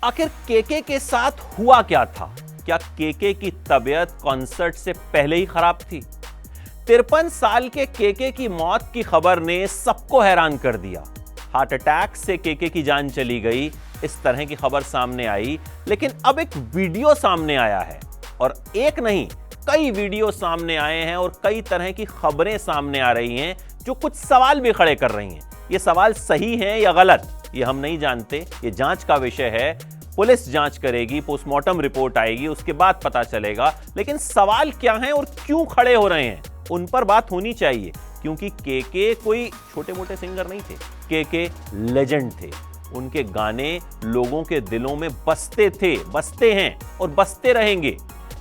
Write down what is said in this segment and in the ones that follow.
आखिर केके के साथ हुआ क्या था? क्या केके की तबीयत कॉन्सर्ट से पहले ही खराब थी? 53 साल के केके की मौत की खबर ने सबको हैरान कर दिया। हार्ट अटैक से केके की जान चली गई, इस तरह की खबर सामने आई। लेकिन अब एक वीडियो सामने आया है, और एक नहीं कई वीडियो सामने आए हैं और कई तरह की खबरें सामने आ रही हैं जो कुछ सवाल भी खड़े कर रही हैं। ये सवाल सही हैं या गलत, ये हम नहीं जानते, ये जांच का विषय है। पुलिस जांच करेगी, पोस्टमार्टम रिपोर्ट आएगी, उसके बाद पता चलेगा। लेकिन सवाल क्या हैं और क्यों खड़े हो रहे हैं, उन पर बात होनी चाहिए। क्योंकि केके कोई छोटे मोटे सिंगर नहीं थे, केके लेजेंड थे। उनके गाने लोगों के दिलों में बसते थे, बसते हैं और बसते रहेंगे।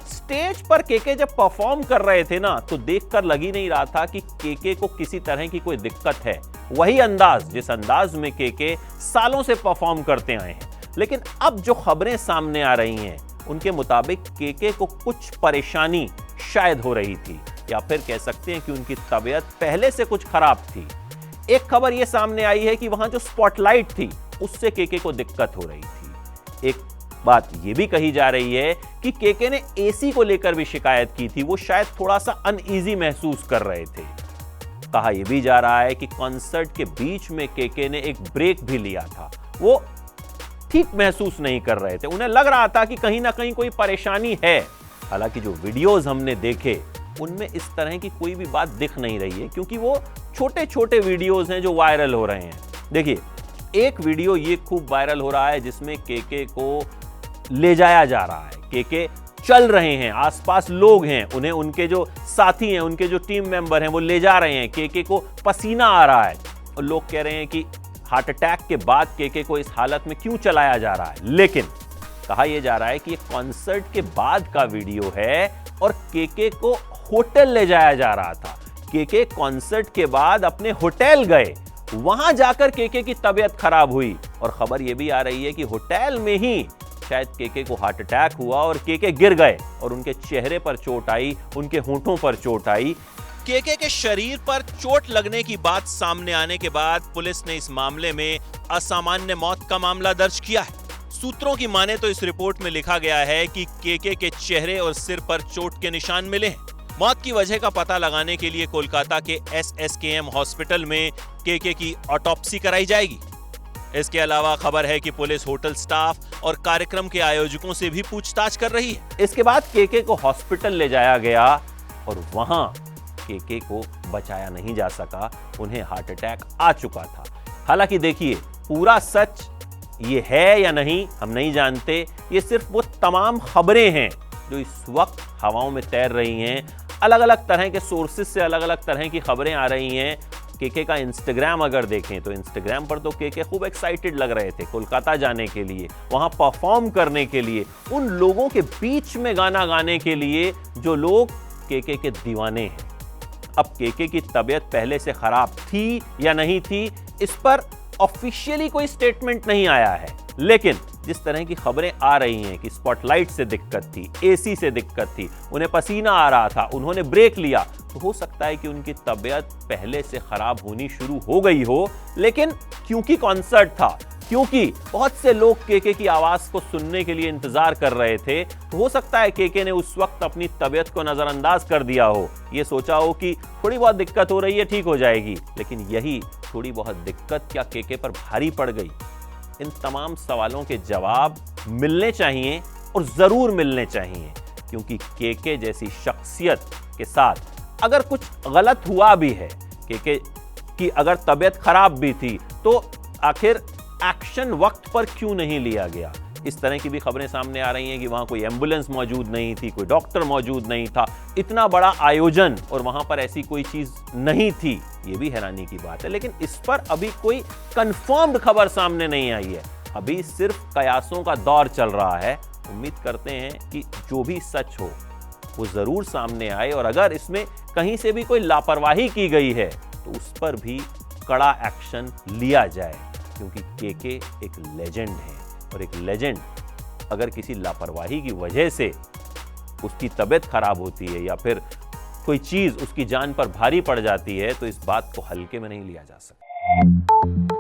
स्टेज पर केके जब परफॉर्म कर रहे थे ना, तो देखकर लग ही नहीं रहा था कि केके को किसी तरह की कोई दिक्कत है। वही अंदाज, जिस अंदाज में केके सालों से परफॉर्म करते आए हैं। लेकिन अब जो खबरें सामने आ रही हैं, उनके मुताबिक केके को कुछ परेशानी शायद हो रही थी, या फिर कह सकते हैं कि उनकी तबीयत पहले से कुछ खराब थी। एक खबर यह सामने आई है कि वहां जो स्पॉटलाइट थी, उससे केके को दिक्कत हो रही थी। एक बात यह भी कही जा रही है कि केके ने एसी को लेकर भी शिकायत की थी, वो शायद थोड़ा सा अनईजी महसूस कर रहे थे। कहा यह भी जा रहा है कि कॉन्सर्ट के बीच में केके ने एक ब्रेक भी लिया था, वो ठीक महसूस नहीं कर रहे थे, उन्हें लग रहा था कि कहीं ना कहीं कोई परेशानी है। हालांकि जो वीडियोस हमने देखे, उनमें इस तरह की कोई भी बात दिख नहीं रही है, क्योंकि वो छोटे छोटे वीडियोस हैं जो वायरल हो रहे हैं। देखिए, एक वीडियो ये खूब वायरल हो रहा है जिसमें केके को ले जाया जा रहा है। केके चल रहे हैं, आसपास लोग हैं, उन्हें उनके जो साथी हैं, उनके जो टीम मेंबर हैं, वो ले जा रहे हैं। केके को पसीना आ रहा है और लोग कह रहे हैं कि हार्ट अटैक के बाद केके को इस हालत में क्यों चलाया जा रहा है। लेकिन कहा यह जा रहा है कि ये कॉन्सर्ट के बाद का वीडियो है और केके को होटल ले जाया जा रहा था। केके कॉन्सर्ट के बाद अपने होटल गए, वहां जाकर केके की तबीयत खराब हुई, और खबर यह भी आ रही है कि होटल में ही शायद केके को हार्ट अटैक हुआ और केके गिर गए और उनके चेहरे पर चोट आई, उनके होंठों पर चोट आई। केके के शरीर पर चोट लगने की बात सामने आने के बाद पुलिस ने इस मामले में असामान्य मौत का मामला दर्ज किया है। सूत्रों की माने तो इस रिपोर्ट में लिखा गया है कि केके के चेहरे और सिर पर चोट के निशान मिले हैं। मौत की वजह का पता लगाने के लिए कोलकाता के SSKM हॉस्पिटल में केके की ऑटोप्सी कराई जाएगी। इसके अलावा खबर है कि पुलिस होटल स्टाफ और कार्यक्रम के आयोजकों से भी पूछताछ कर रही है। इसके बाद केके को हॉस्पिटल ले जाया गया और वहां केके को बचाया नहीं जा सका, उन्हें हार्ट अटैक आ चुका था। हालांकि देखिए, पूरा सच ये है या नहीं हम नहीं जानते, ये सिर्फ वो तमाम खबरें हैं जो इस वक्त हवाओं में तैर रही हैं। अलग अलग तरह के सोर्सेज से अलग अलग तरह की खबरें आ रही हैं। केके का इंस्टाग्राम अगर देखें तो इंस्टाग्राम पर तो केके खूब एक्साइटेड लग रहे थे कोलकाता जाने के लिए, वहां परफॉर्म करने के लिए, उन लोगों के बीच में गाना गाने के लिए जो लोग केके के दीवाने हैं। अब केके की तबीयत पहले से खराब थी या नहीं थी, इस पर ऑफिशियली कोई स्टेटमेंट नहीं आया है। लेकिन जिस तरह की खबरें आ रही हैं कि स्पॉटलाइट से दिक्कत थी, एसी से दिक्कत थी, उन्हें पसीना आ रहा था, उन्होंने ब्रेक लिया, तो हो सकता है कि उनकी तबीयत पहले से खराब होनी शुरू हो गई हो। लेकिन क्योंकि कॉन्सर्ट था, क्योंकि बहुत से लोग केके की आवाज को सुनने के लिए इंतजार कर रहे थे, तो हो सकता है केके ने उस वक्त अपनी तबीयत को नजरअंदाज कर दिया हो। ये सोचा हो कि थोड़ी बहुत दिक्कत हो रही है, ठीक हो जाएगी। लेकिन यही थोड़ी बहुत दिक्कत क्या केके पर भारी पड़ गई? इन तमाम सवालों के जवाब मिलने चाहिए, और जरूर मिलने चाहिए, क्योंकि केके जैसी शख्सियत के साथ अगर कुछ गलत हुआ भी है, केके की अगर तबीयत खराब भी थी, तो आखिर एक्शन वक्त पर क्यों नहीं लिया गया? इस तरह की भी खबरें सामने आ रही हैं कि वहां कोई एम्बुलेंस मौजूद नहीं थी, कोई डॉक्टर मौजूद नहीं था, इतना बड़ा आयोजन और वहां पर ऐसी कोई चीज नहीं थी। ये भी हैरानी की बात है। लेकिन इस पर अभी कोई कंफर्म्ड खबर सामने नहीं आई है, अभी सिर्फ कयासों का दौर चल रहा है। उम्मीद करते हैं कि जो भी सच हो वो जरूर सामने आए, और अगर इसमें कहीं से भी कोई लापरवाही की गई है तो उस पर भी कड़ा एक्शन लिया जाए, क्योंकि केके एक लेजेंड है, और एक लेजेंड अगर किसी लापरवाही की वजह से उसकी तबीयत खराब होती है या फिर कोई चीज उसकी जान पर भारी पड़ जाती है, तो इस बात को हल्के में नहीं लिया जा सकता।